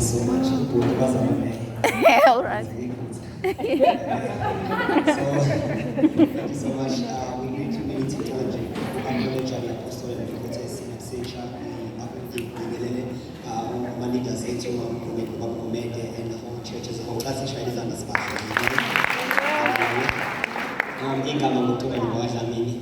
so much. All right. Thank you so much. We need to be technology. Acknowledge the apostle and prophetess in absentia. Managers into Comedien and the whole church as a whole. That's the Chinese and the special. Tumelo Dlamini.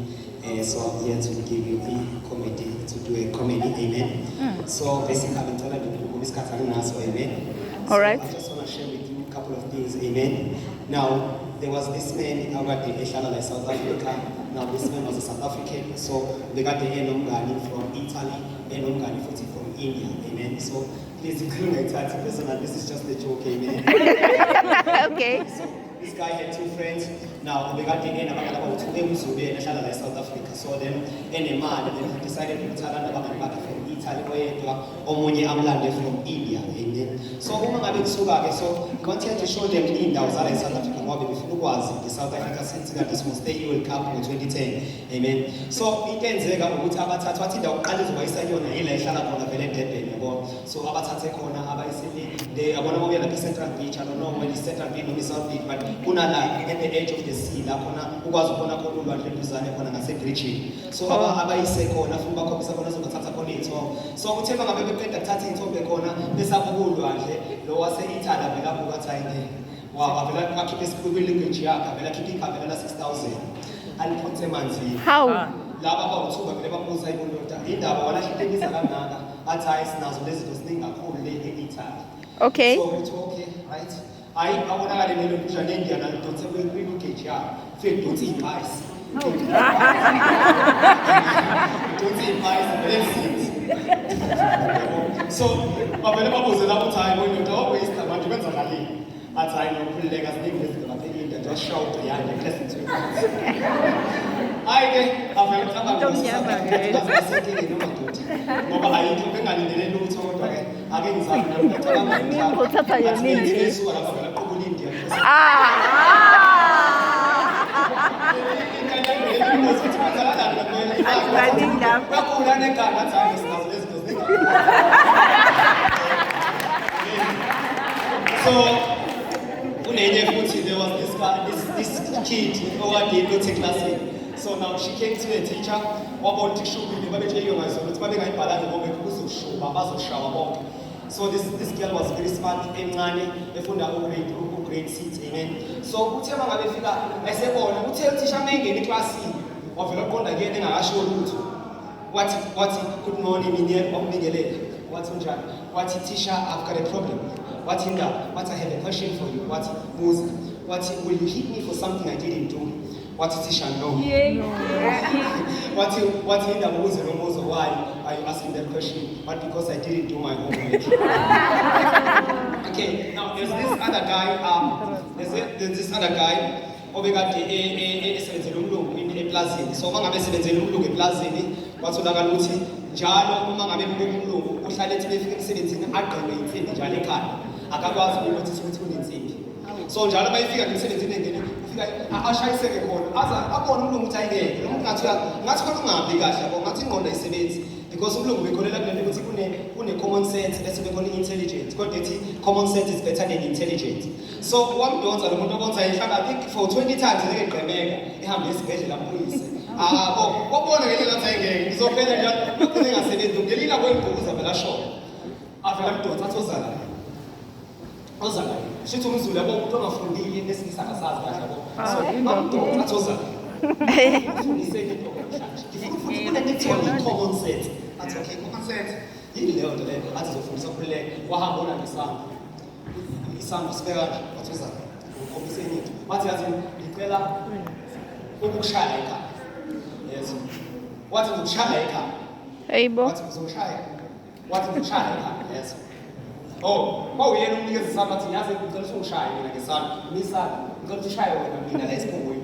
So I'm here to give you a comedy, to do a comedy, amen. So basically, I've been told that this Catalan, so amen. All right. So I just want to share with you a couple of things, amen. Now, there was this man over in South Africa. Now, this man was a South African, so they got the Enongani from Italy, Enongani from India, amen. So please, this is just a joke, amen. Okay. So this guy had two friends. Now they got the end about South Africa. So then any man decided to tell them about from Italy or from India. So so I wanted to show them in South Africa before the South Africa since that this was the World Cup in 2010. Amen. So it ends there ukuthi abathathu wathi ndawo uqala izokuyisayona ile ehlala khona vele eDurban yabo. So abathathe khona abayisini they abona moya la Central Beach. I don't know where the Central Beach or the South Beach, but kuna la at the edge of the sea la khona ukwazi ukubona khona ulwandle eduzane khona ngase bridge. So abayise khona futhi bakhombisa khona zobathatha khona izithombe. So kuthe bangabe beqeda ukuthatha izithombe khona besabukulwandle lo wase Italy vela buka thayini. Wow, I feel like keep this language here. I feel like keeping Kabela 6,000. And put them on the How? Lava about two, but never was able to in the one I think is at times now, so this is thing I call lady Italy. Okay. So it's okay, right? I want to add a little bit of Indian and don't say we look at you. Feel don't see pies. Don't see pies and let's So, but whenever was another time when you don't waste time, you went on a leave. As I know, Legas English, but I think just shout to you and listen to you. I get a very tough So, there was this kid who had to go to class. So now she came to a teacher, about to show me the so this girl was very smart, and grade 6, amen. So I said, oh, tell teacher in the class of the again, I show you what good morning in here, what teacher, I've got a problem. What I have a question for you. What will you hit me for something I didn't do? What teacher know? What in the why are you asking that question? But because I didn't do my homework. Okay, now there's this other guy, there's this other guy, obekade esebenzela umlungu eplazini. So mangabe esebenzela umlungu eplazini, watholakala ukuthi njalo uma ngabe umlungu uhlala ethi befika emsebenzini agqele insimbi njalo ekhaya. Akakwazi ukuthi unensimbi. So njalo bayifika emsebenzini engene ufika ashayiseke khona aza abone umlungu ukuthi ayingeke lo muntu ngathi khona ungabi kahle yabo ngathi ingqondo ayisebenzi because umlungu bekholela kulento ukuthi kune common sense bese bekhona intelligence kodwa ethi common sense is better than intelligence. So wamdonsa lo muntu obonza ihlala I think for 20 times ngeke gqemeka ehamba esibhedlela ampuyise. Wabona ngeke ngathi ayingeke ngizophela njalo lokho engasebenzi ngelila kwembuza vela shona. Avela mdonsa athozala. Ozala. Shithi umzulu yabo umuntu ongafundile nesikisa akasazi kahle yabo. So bamdonsa athozala. Ufundiseke into namhlanje. Ngifuna ukuthi common sense. Athi okay common sense. Yini leyo nto leyo athi uzofundisa kuphela wahamba ona ngesamba. Isamba sibeka nje athozala. Ukhombise into. Wathi yazi ngicela ukushaya ekhaya. Yes. Wathi ukushaya ekhaya. Hayibo. Wathi uzoshaya. Wathi ukushaya ekhaya. Yes. Oh, uyena umnikeza isamba athi yazi ngicela usungishaya mina ngesandla. Nisana, ngicela ushaye wena mina la esiphongweni.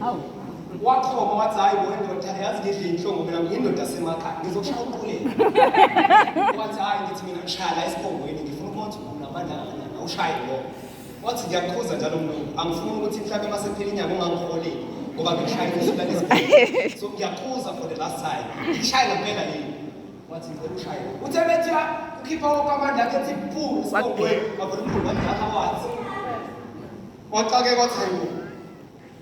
Wathoma wathi hayi bo indoda yazi ngidla inhlungu mina ngiyindoda semakhaya ngizokushaya uquleni. Wathi hayi ngithi mina ngishaya la esiphongweni ngifuna ukuthi unamandla na ushaye lo. Wathi ngiyakhuza njalo umuntu angifuni ukuthi mhlawumbe masephela inyanga ungangihole ngoba ngishaya isula lesibhedlela. So ngiyakhuza for the last time. Ngishaya ngempela yini? wathi ushaya uthe bethi ukhipha okamanda akethi phu sibongwe avula umkhulu wandaka wathi waqake kwathi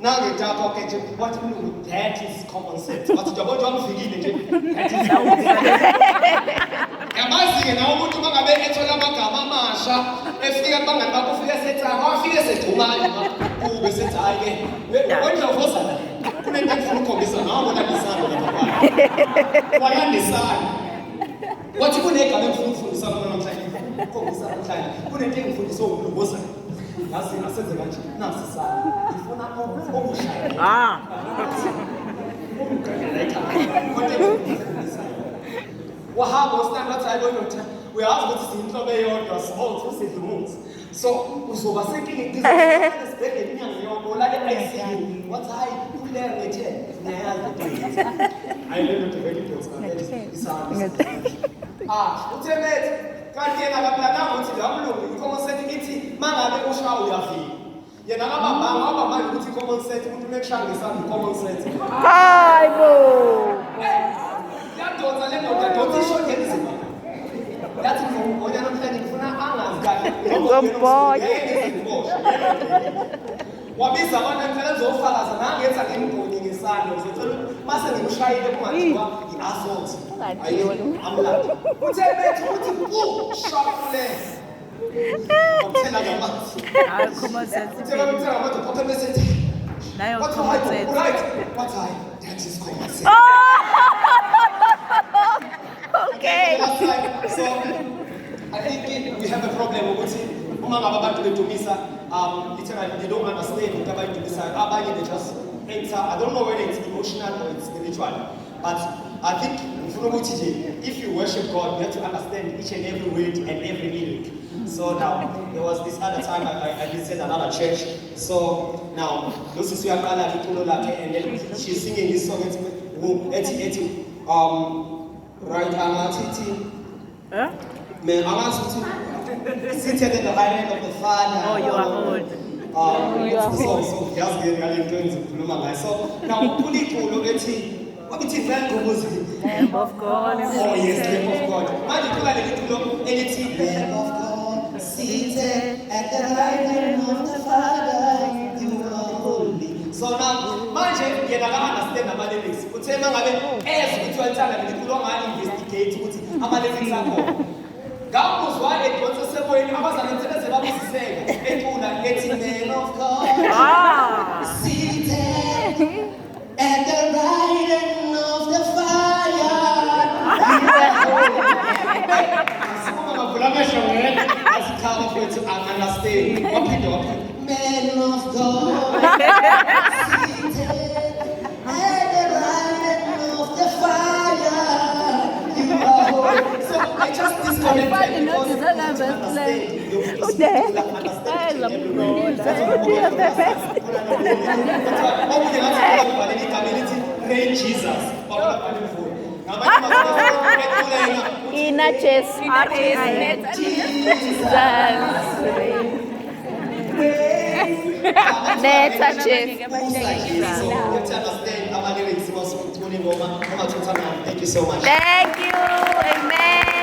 nange tapha ke nje wathi umlungu that is common sense wathi jabo wamfikile nje that is common sense yamazi na umuntu mangabe ethola amagama amasha efika bangani bakho ufike sethanga wafike sethumali kube sethi hayi ke wena uvosa la kunento engifuna ukukhombisa nawe bona lisana lapha walandisana wathi kunegama engifuna ukufundisa lona namhlanje ukukhombisa namhlanje kunento engifundisa ukuloboza yazi asenze kanje nasi sana ngifuna okushaya wahamba ustand wathi hayi bona uyazi ukuthi sinhlobo eyodwa sibothe usidlumuthi so uzoba senkingeni esibhedlela inyanga yonke olale ICU wathi hayi ukulele ngethe ngiyayazi hayi lento developers uthemethi kanti yena akaplananga ukuthi lamlungu i-common sense ithi mangabe ushawa uyafika yena akabambanga ukuthi i-common sense umuntu mekushangisana i-common sense hayibo yadonsa le ndoda donsa isho ngenzima yathi ngonya namhlanje ngifuna angazi kahle ngomboya wabiza abantu emhlanje ezofakaza nangenza ngembonye ngesando ngizocela mase ngimshayile kungathiwa i-assault amlapha uthe bethi uthi shakule uthela ngamanzi hayi common sense uthela ngamanzi phapha bese nayo common sense right what I that is common sense okay so I think we have a problem with uma ngabe abantu bedumisa literally they don't understand what abayidumisa abanye they just enter I don't know whether it's emotional or it's spiritual but I think if you worship God you have to understand each and every word and every lyric so now there was this other time I visited another church so now this is uyaqala iculo lakhe and then she's singing this song ethi right angathi man angathi seated at the right hand of the Father. Oh, you are old. So just getting a little into Kuluma. So now, Puliku, what is it? Lamb of God. Oh, yes, Lamb of God. Man, you can look anything. Lamb of God, seated at the right hand of the Father. You are holy. So now, man, you don't understand the lyrics. But say, man, as spiritual talent, you don't investigate what the lyrics are. God why it was a simple in Amazon and tell us to say, it's man of God, seated at the right hand of the fire. As come for to understand, man of God, seated at the right hand of the fire. You are holy. So I just disconnected because you understand. Jesus. Ina chess Thank you so much. Thank you. Amen.